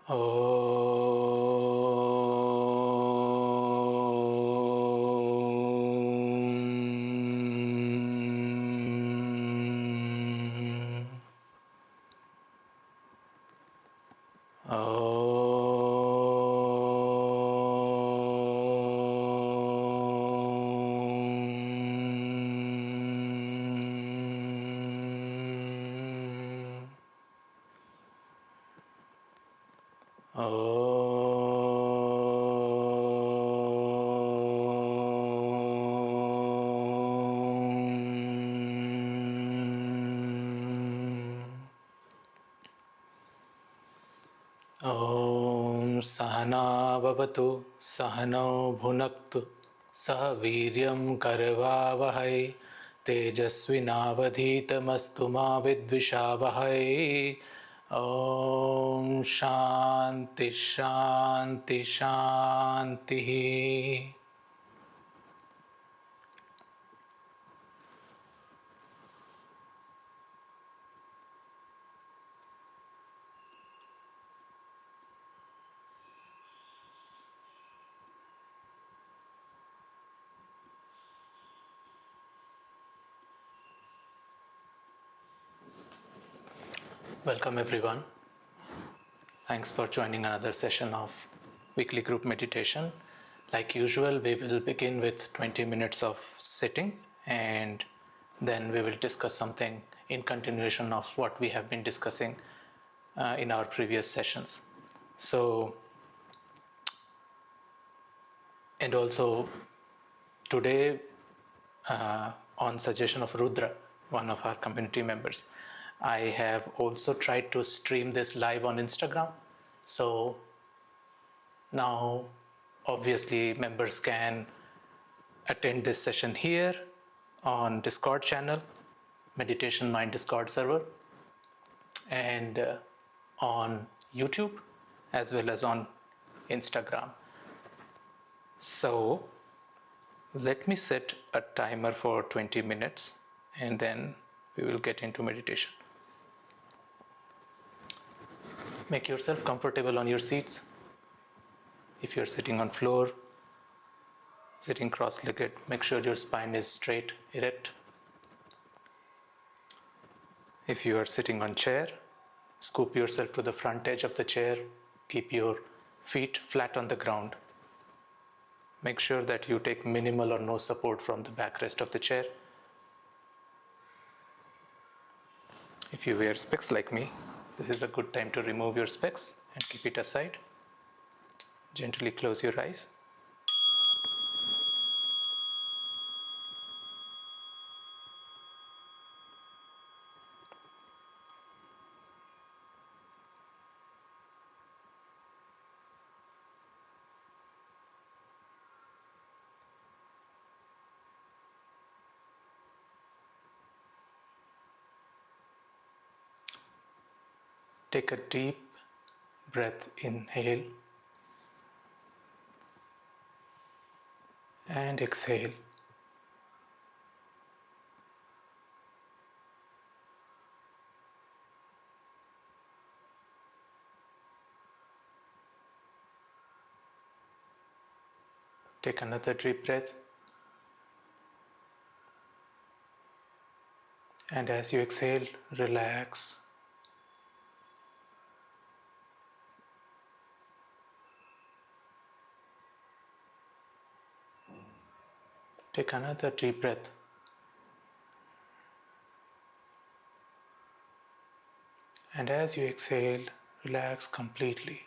ॐ सहना भवतु सहनौ भुनक्तु सह वीर्यं करवावहै तेजस्विनावधीतमस्तु मा विद्विषावहै। ॐ शान्ति शान्ति शान्तिः। Welcome everyone. Thanks for joining another session of weekly group meditation. Like usual, we will begin with 20 minutes of sitting and then we will discuss something in continuation of what we have been discussing in our previous sessions. So, and also today, on suggestion of Rudra, one of our community members, I have also tried to stream this live on Instagram. So now obviously members can attend this session here on Discord channel, Meditation Mind Discord server, and on YouTube as well as on Instagram. So let me set a timer for 20 minutes and then we will get into meditation. Make yourself comfortable on your seats. If you're sitting on floor, sitting cross-legged, make sure your spine is straight, erect. If you are sitting on chair, scoop yourself to the front edge of the chair. Keep your feet flat on the ground. Make sure that you take minimal or no support from the backrest of the chair. If you wear specs like me, this is a good time to remove your specs and keep it aside. Gently close your eyes. Take a deep breath, inhale and exhale. Take another deep breath. And as you exhale, relax. Take another deep breath. And as you exhale, relax completely.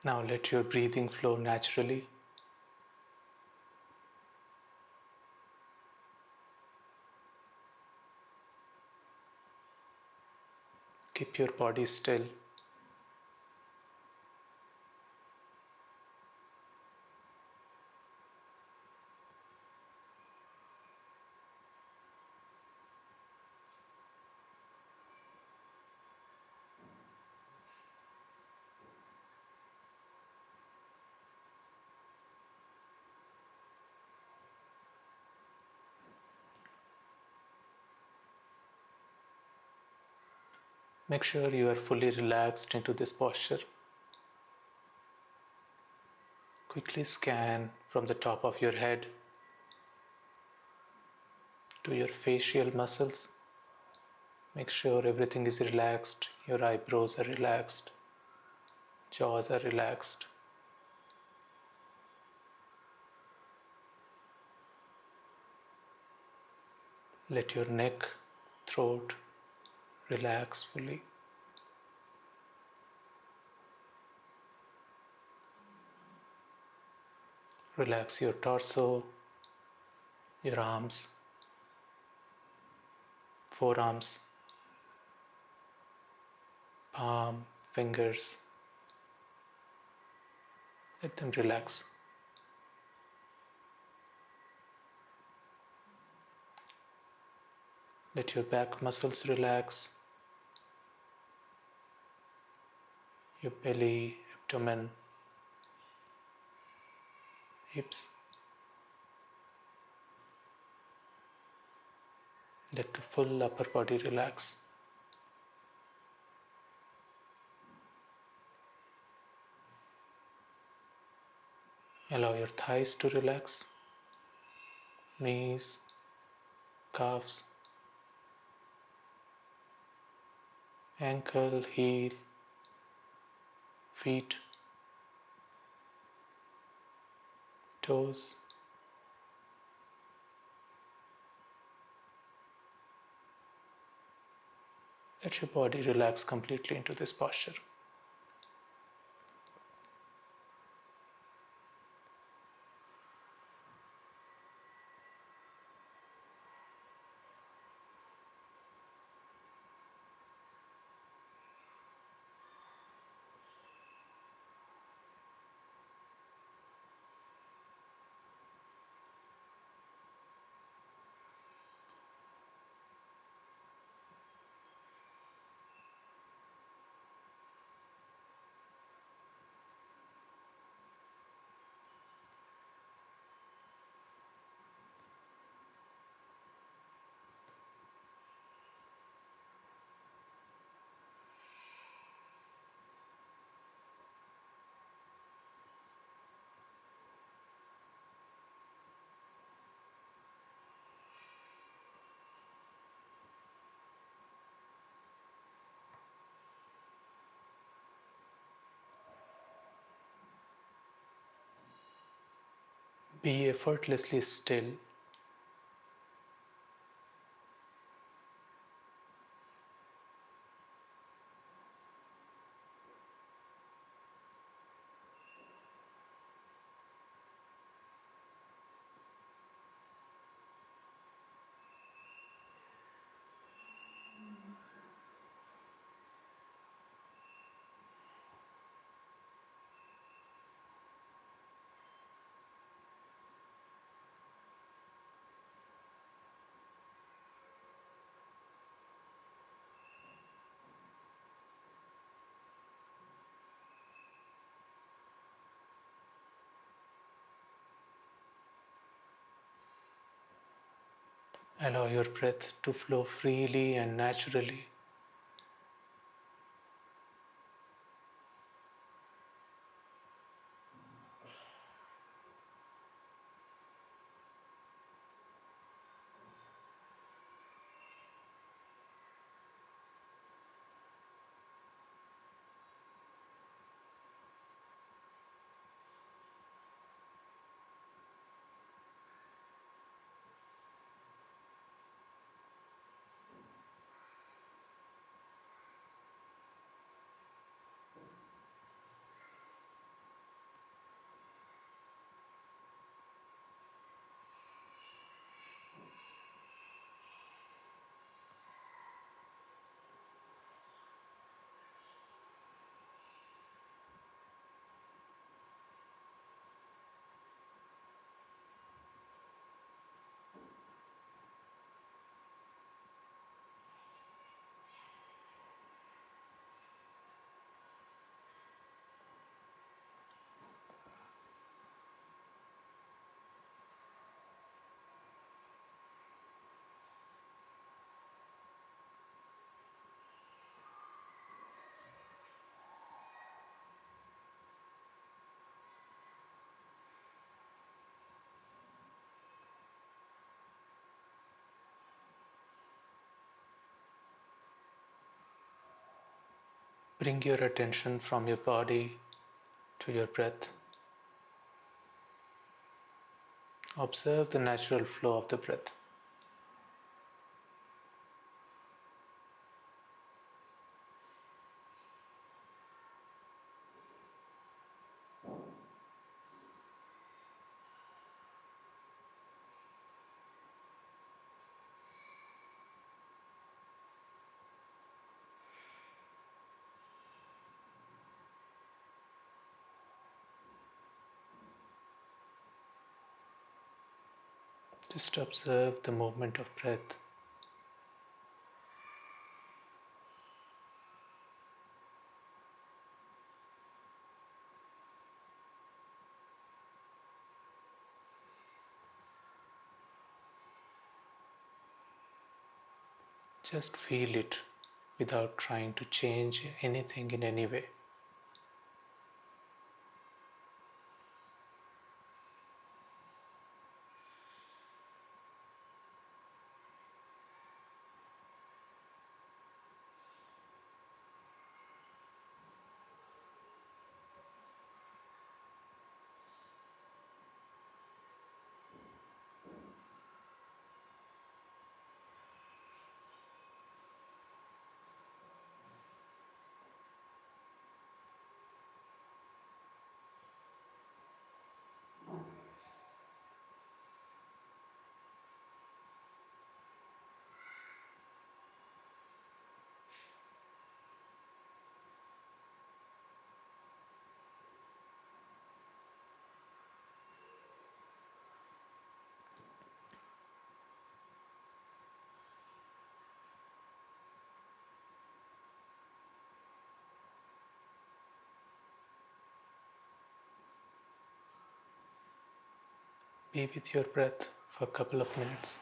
Now let your breathing flow naturally. Keep your body still. Make sure you are fully relaxed into this posture. Quickly scan from the top of your head to your facial muscles. Make sure everything is relaxed. Your eyebrows are relaxed, jaws are relaxed. Let your neck, throat relax fully. Relax your torso, your arms, forearms, palm, fingers. Let them relax. Let your back muscles relax. Your belly, abdomen, hips. Let the full upper body relax. Allow your thighs to relax, knees, calves, ankle, heel, feet, toes. Let your body relax completely into this posture. Be effortlessly still. Allow your breath to flow freely and naturally. bring your attention from your body to your breath. Observe the natural flow of the breath. Just observe the movement of breath. Just feel it without trying to change anything in any way. Be with your breath for a couple of minutes.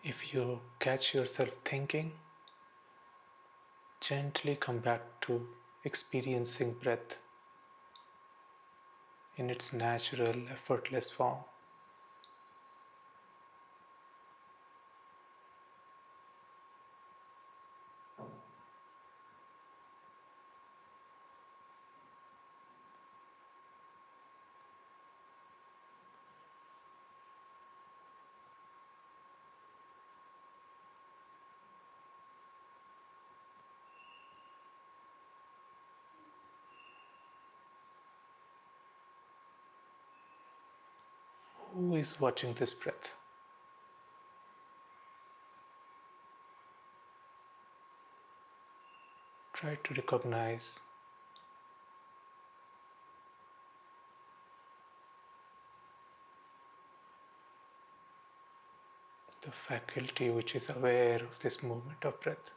If you catch yourself thinking, gently come back to experiencing breath in its natural, effortless form. Who is watching this breath? Try to recognize the faculty which is aware of this movement of breath.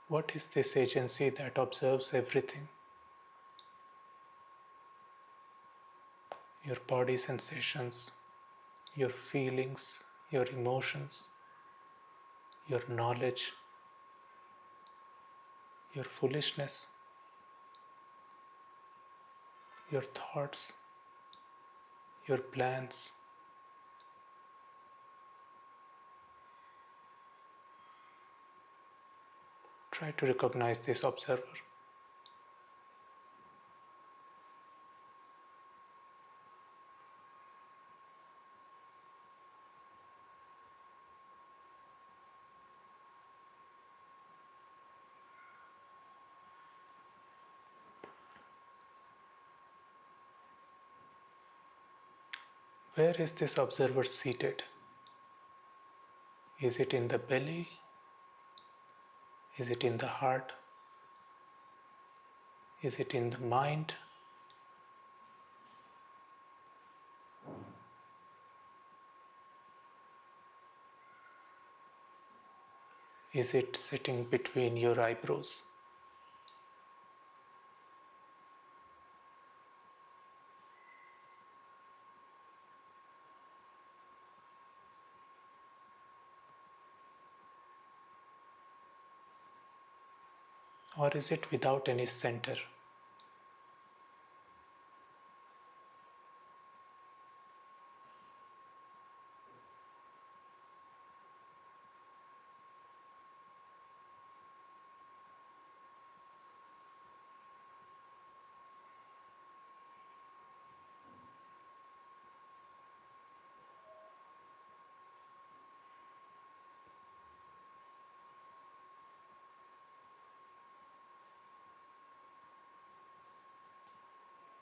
What is this agency that observes everything? Your body sensations, your feelings, your emotions, your knowledge, your foolishness, your thoughts, your plans. Try to recognize this observer. Where is this observer seated? Is it in the belly? Is it in the heart? Is it in the mind? Is it sitting between your eyebrows? Or is it without any center?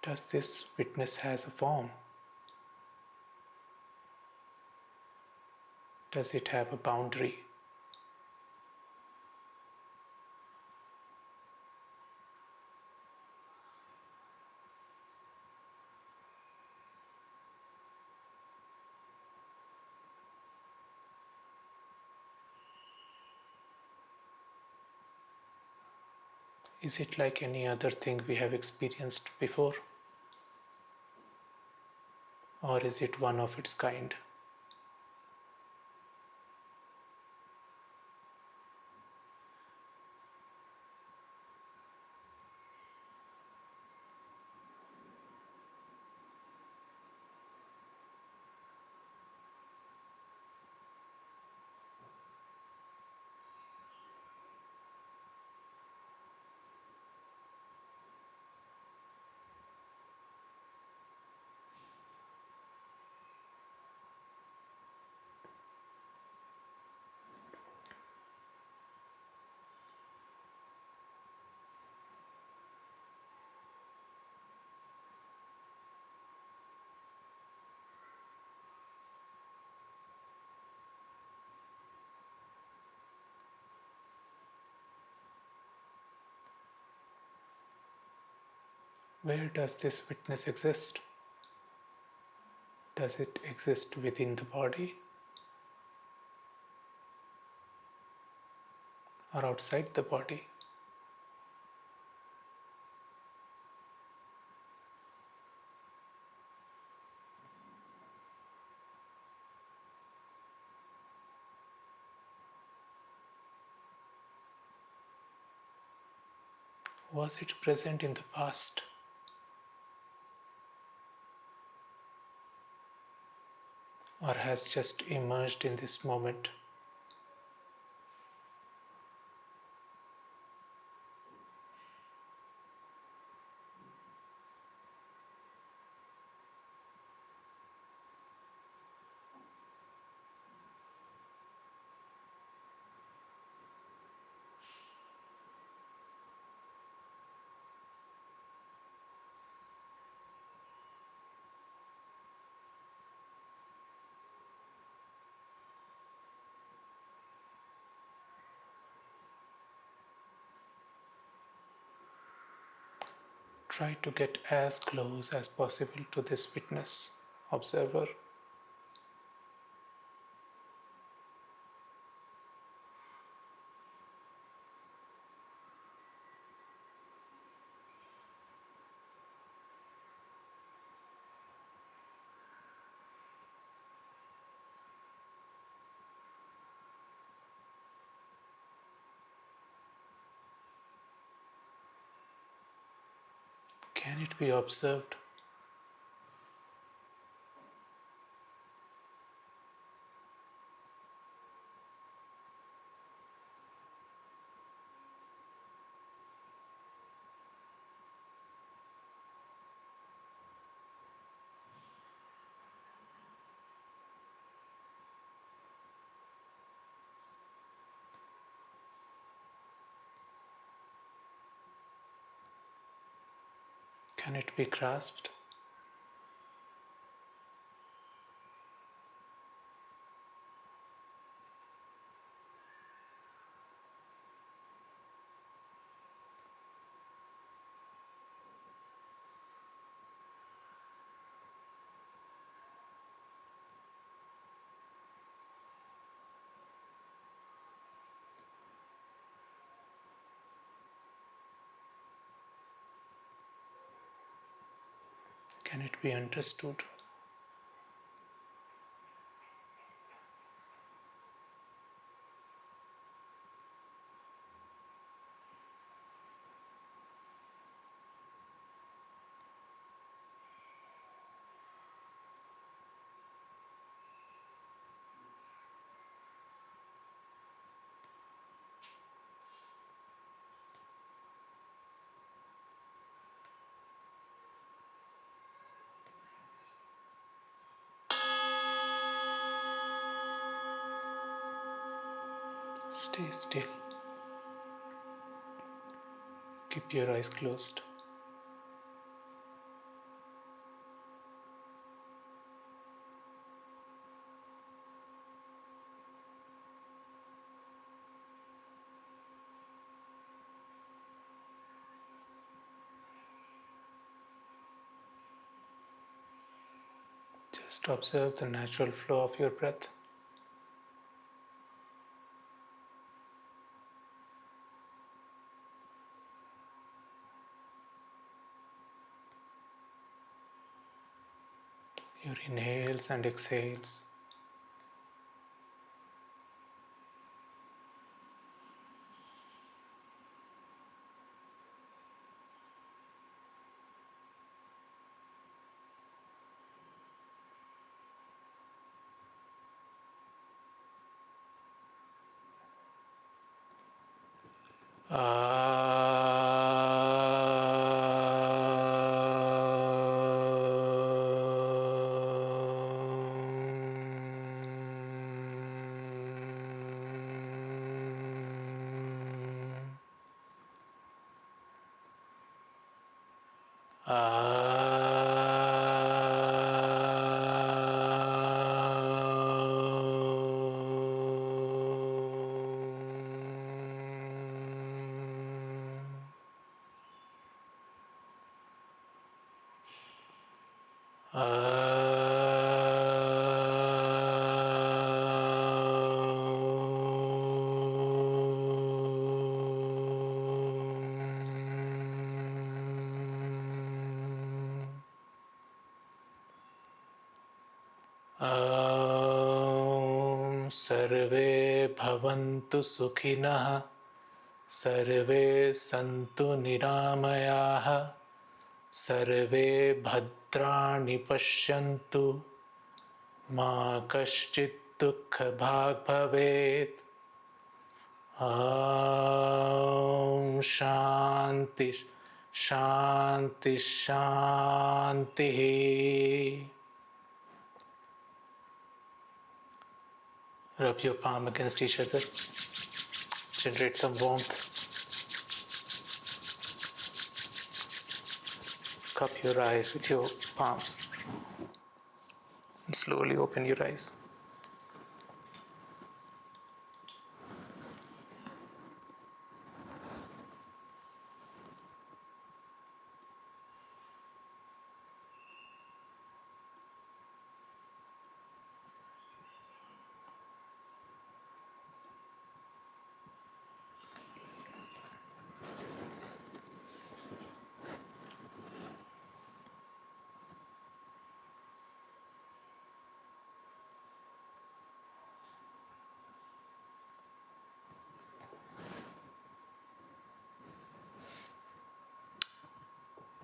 Does this witness has a form? Does it have a boundary? Is it like any other thing we have experienced before? Or is it one of its kind? Where does this witness exist? Does it exist within the body or outside the body? Was it present in the past? Or has just emerged in this moment? try to get as close as possible to this witness, observer. Can it be observed? Can it be grasped? Can it be understood? Stay still. Keep your eyes closed. Just observe the natural flow of your breath. Your inhales and exhales. सर्वे भवन्तु सुखिनः सर्वे सन्तु निरामयाः सर्वे भद्राणि पश्यन्तु मा कश्चित् दुःखभाग् भवेत् ॐ शान्ति शान्ति शान्तिः. Rub your palm against each other. Generate some warmth. Cup your eyes with your palms. And slowly open your eyes.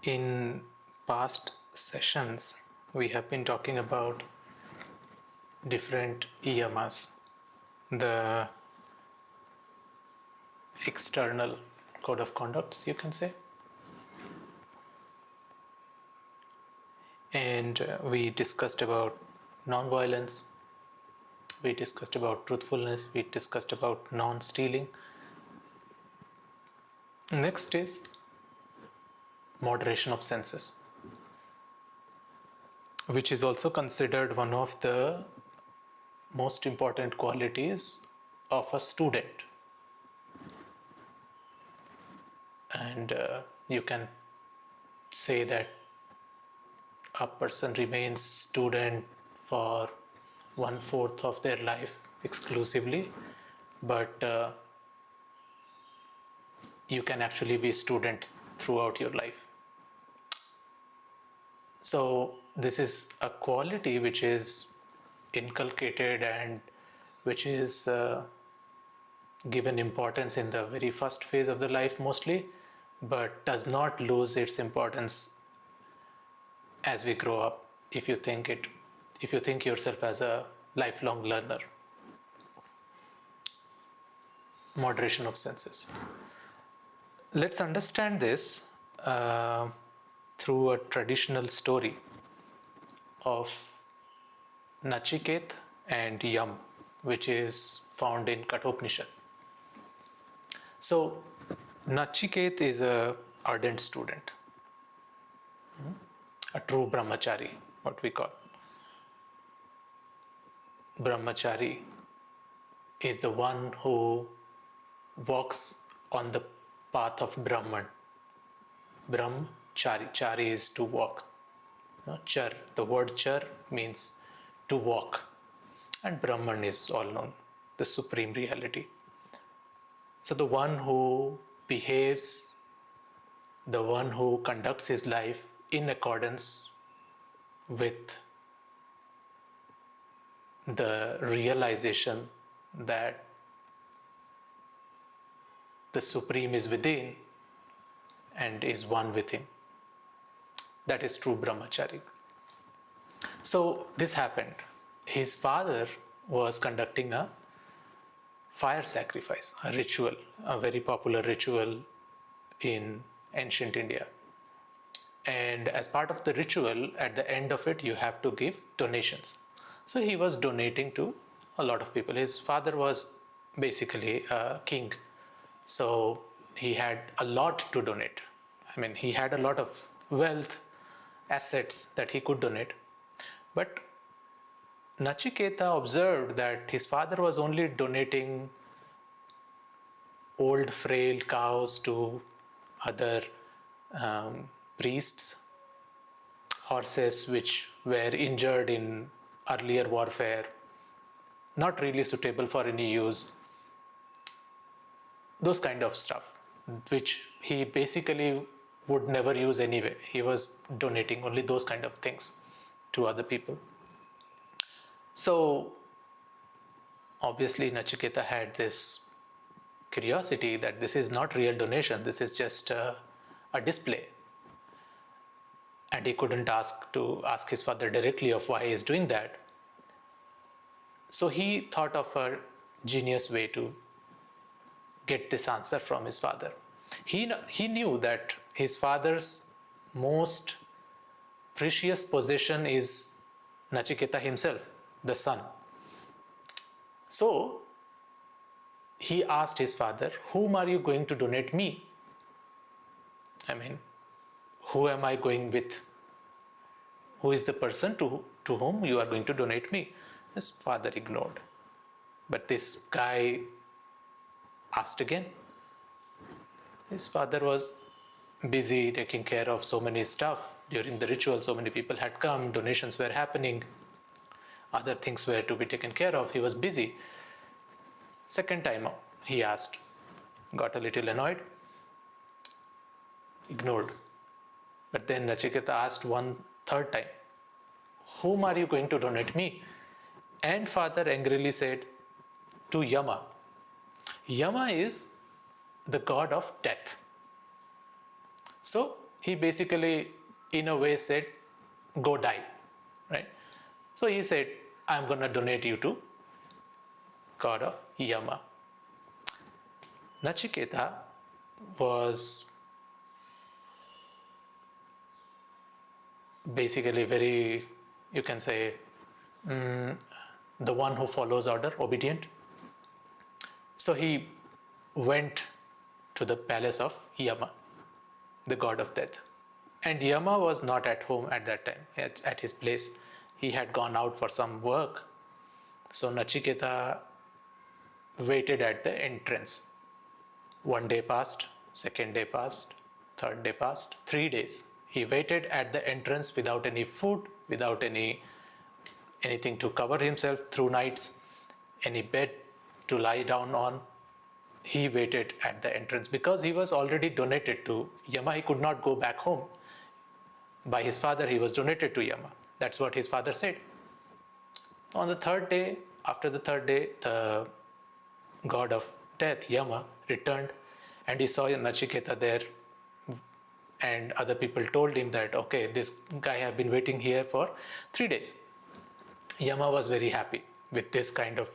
In past sessions, we have been talking about different yamas, the external code of conducts, you can say. And we discussed about non-violence, we discussed about truthfulness, we discussed about non-stealing. Next is moderation of senses, which is also considered one of the most important qualities of a student. And you can say that a person remains student for 1/4 of their life exclusively, but you can actually be a student throughout your life. So this is a quality which is inculcated and which is given importance in the very first phase of the life mostly, but does not lose its importance as we grow up, if you think yourself as a lifelong learner. Moderation of senses. Let's understand this through a traditional story of Nachiket and Yam, which is found in Kathopanishad. So Nachiket is a ardent student, a true brahmachari, what we call. Brahmachari is the one who walks on the path of Brahman. Brahmachari, chari is to walk. Char, the word char means to walk, and Brahman is all known, the supreme reality. So the one who behaves, the one who conducts his life in accordance with the realization that the Supreme is within and is one with him. That is true brahmachari. So this happened. His father was conducting a fire sacrifice, a ritual, a very popular ritual in ancient India. And as part of the ritual, at the end of it, you have to give donations. So he was donating to a lot of people. His father was basically a king. So he had a lot to donate. I mean, he had a lot of wealth, assets that he could donate. But Nachiketa observed that his father was only donating old, frail cows to other priests, horses which were injured in earlier warfare, not really suitable for any use, those kind of stuff, which he basically would never use anyway. He was donating only those kind of things to other people. So obviously Nachiketa had this curiosity that this is not real donation, this is just a display. And he couldn't ask his father directly of why he is doing that. So he thought of a genius way to get this answer from his father. He knew that his father's most precious possession is Nachiketa himself, the son. So he asked his father, whom are you going to donate me? I mean, who am I going with? Who is the person to whom you are going to donate me? His father ignored. But this guy asked again. His father was busy taking care of so many stuff during the ritual. So many people had come, donations were happening, other things were to be taken care of. He was busy. Second time he asked, got a little annoyed, ignored. But then Nachiketa asked third time, whom are you going to donate me? And father angrily said, to Yama. Yama is the god of death. So he basically, in a way, said, go die, right? So he said, I'm going to donate you to god of Yama. Nachiketa was basically very, you can say, the one who follows order, obedient. So he went to the palace of Yama, the god of death. And Yama was not at home at that time, at his place. He had gone out for some work. So Nachiketa waited at the entrance. 1 day passed, 2nd day passed, 3rd day passed, 3 days. He waited at the entrance without any food, without anything to cover himself through nights, any bed to lie down on. He waited at the entrance because he was already donated to Yama. He could not go back home. By his father, he was donated to Yama. That's what his father said. On the 3rd day, after the 3rd day, the god of death, Yama, returned, and he saw Nachiketa there, and other people told him that, okay, this guy has been waiting here for 3 days. Yama was very happy with this kind of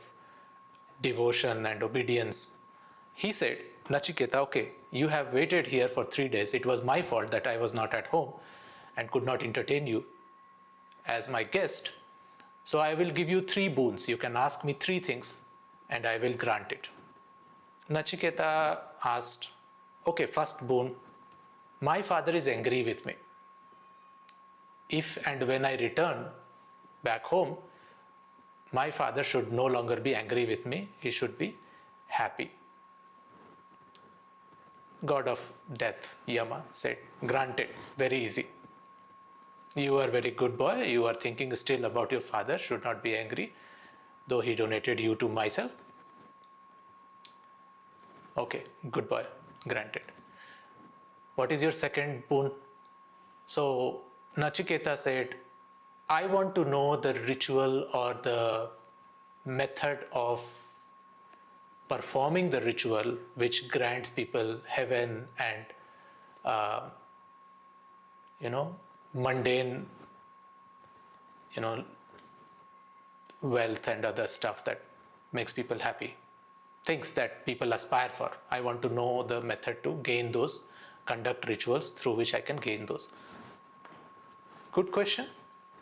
devotion and obedience. He said, Nachiketa, okay, you have waited here for 3 days. It was my fault that I was not at home and could not entertain you as my guest. So I will give you 3 boons. You can ask me 3 things and I will grant it. Nachiketa asked, okay, first boon, my father is angry with me. If and when I return back home, my father should no longer be angry with me. He should be happy. God of death, Yama, said, granted, very easy. You are a very good boy. You are thinking still about your father, should not be angry, though he donated you to myself. Okay, good boy, granted. What is your second boon? So Nachiketa said, I want to know the ritual or the method of performing the ritual which grants people heaven and mundane wealth and other stuff that makes people happy, things that people aspire for. I want to know the method to gain those, conduct rituals through which I can gain those. Good question.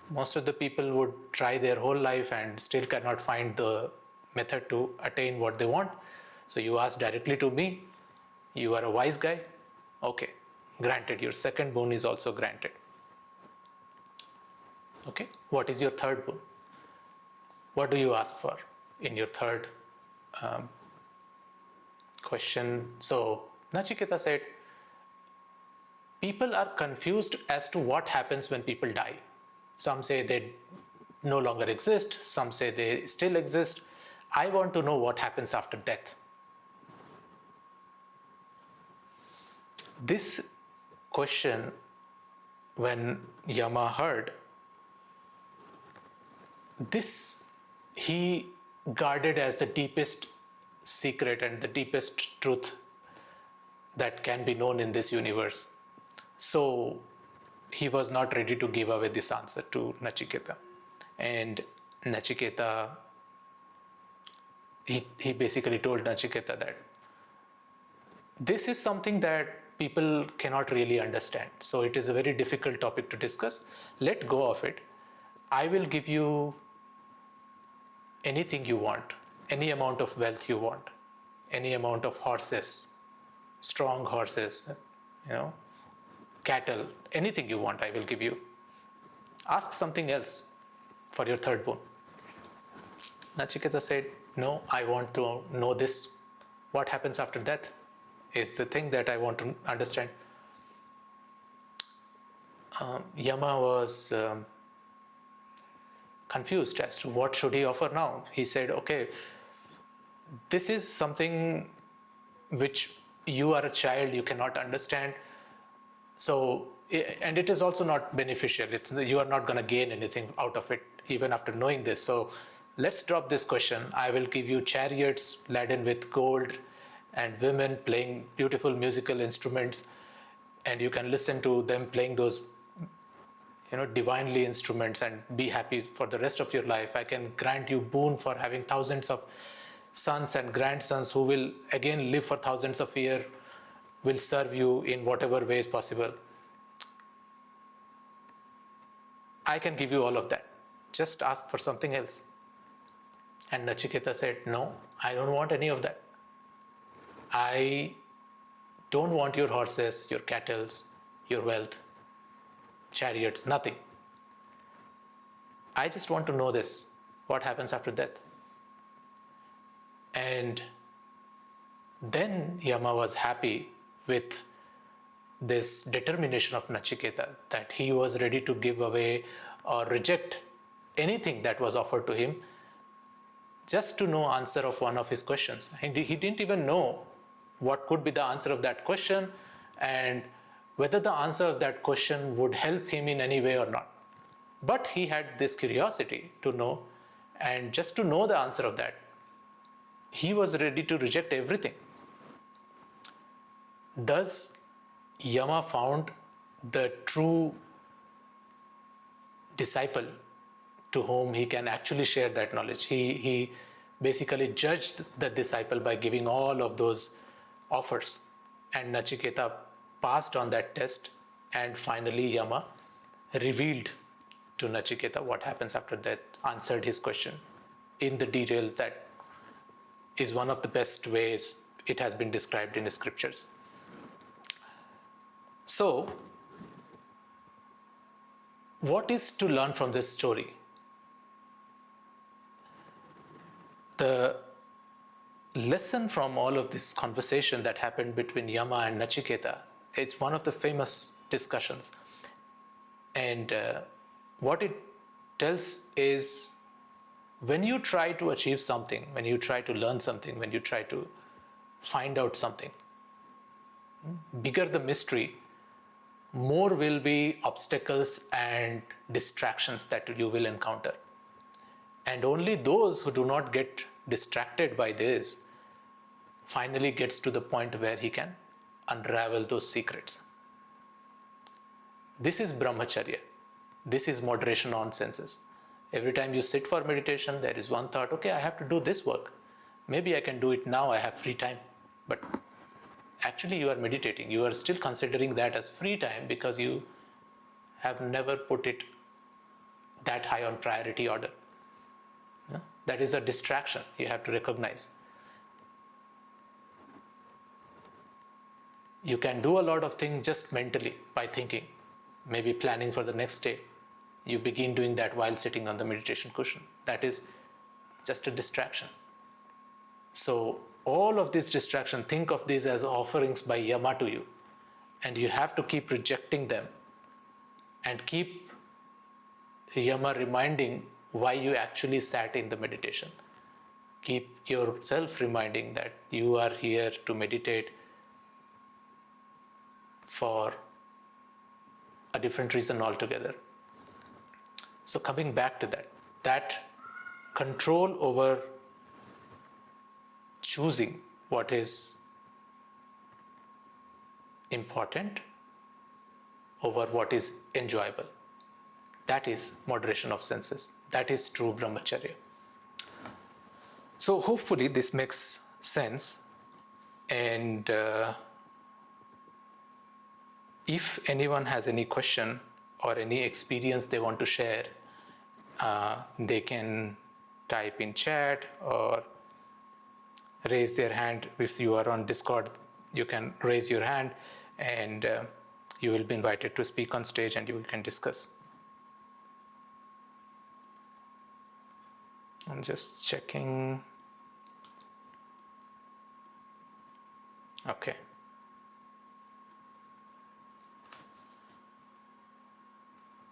Most of the people would try their whole life and still cannot find the method to attain what they want. So you ask directly to me. You are a wise guy. Okay, granted. Your second boon is also granted. Okay, what is your third boon? What do you ask for in your third question? So Nachiketa said, people are confused as to what happens when people die. Some say they no longer exist. Some say they still exist. I want to know what happens after death. This question, when Yama heard, this he guarded as the deepest secret and the deepest truth that can be known in this universe. So he was not ready to give away this answer to Nachiketa. And Nachiketa, he basically told Nachiketa that this is something that people cannot really understand. So it is a very difficult topic to discuss. Let go of it. I will give you anything you want, any amount of wealth you want, any amount of horses, strong horses, cattle, anything you want, I will give you. Ask something else for your third boon. Nachiketa said, no, I want to know this. What happens after death is the thing that I want to understand. Yama was confused as to what should he offer now. He said, okay, this is something which you are a child, you cannot understand. So, and it is also not beneficial. You are not going to gain anything out of it, even after knowing this. So let's drop this question. I will give you chariots laden with gold and women playing beautiful musical instruments. and you can listen to them playing those divinely instruments and be happy for the rest of your life. I can grant you boon for having thousands of sons and grandsons who will again live for thousands of years, will serve you in whatever way is possible. I can give you all of that. Just ask for something else. And Nachiketa said, no, I don't want any of that. I don't want your horses, your cattle, your wealth, chariots, nothing. I just want to know this, what happens after death. And then Yama was happy with this determination of Nachiketa, that he was ready to give away or reject anything that was offered to him just to know answer of one of his questions. And he didn't even know what could be the answer of that question and whether the answer of that question would help him in any way or not. But he had this curiosity to know, and just to know the answer of that, he was ready to reject everything. Thus, Yama found the true disciple to whom he can actually share that knowledge. He basically judged the disciple by giving all of those offers, and Nachiketa passed on that test, and finally Yama revealed to Nachiketa what happens after death, answered his question in the detail that is one of the best ways it has been described in the scriptures. So, what is to learn from this story? The lesson from all of this conversation that happened between Yama and Nachiketa, it's one of the famous discussions. And what it tells is, when you try to achieve something, when you try to learn something, when you try to find out something, bigger the mystery, more will be obstacles and distractions that you will encounter. And only those who do not get distracted by this finally gets to the point where he can unravel those secrets. This is brahmacharya. This is moderation on senses. Every time you sit for meditation, there is one thought, okay, I have to do this work. Maybe I can do it now, I have free time. But actually you are meditating. You are still considering that as free time because you have never put it that high on priority order. That is a distraction you have to recognize. You can do a lot of things just mentally by thinking, maybe planning for the next day. You begin doing that while sitting on the meditation cushion. That is just a distraction. So all of this distraction, think of these as offerings by Yama to you. And you have to keep rejecting them and keep Yama reminding why you actually sat in the meditation. Keep yourself reminding that you are here to meditate for a different reason altogether. So coming back to that control over choosing what is important over what is enjoyable. That is moderation of senses. That is true brahmacharya. So hopefully this makes sense. And if anyone has any question or any experience they want to share, they can type in chat or raise their hand. If you are on Discord, you can raise your hand and you will be invited to speak on stage and you can discuss. I'm just checking. Okay.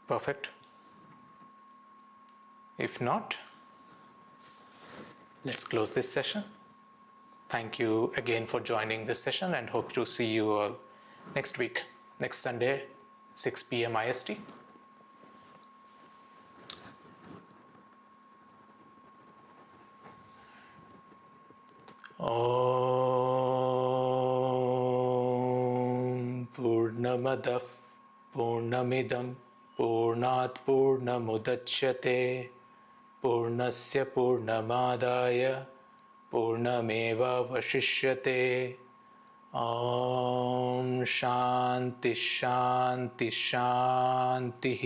Perfect. If not, let's close this session. Thank you again for joining this session and hope to see you all next week, next Sunday, 6 PM IST. Om पूर्णमदः पूर्णमिदं पूर्णात् पूर्णमुदच्यते पूर्णस्य पूर्णमादाय पूर्णमेवावशिष्यते ॐ शान्ति शान्ति शान्तिः।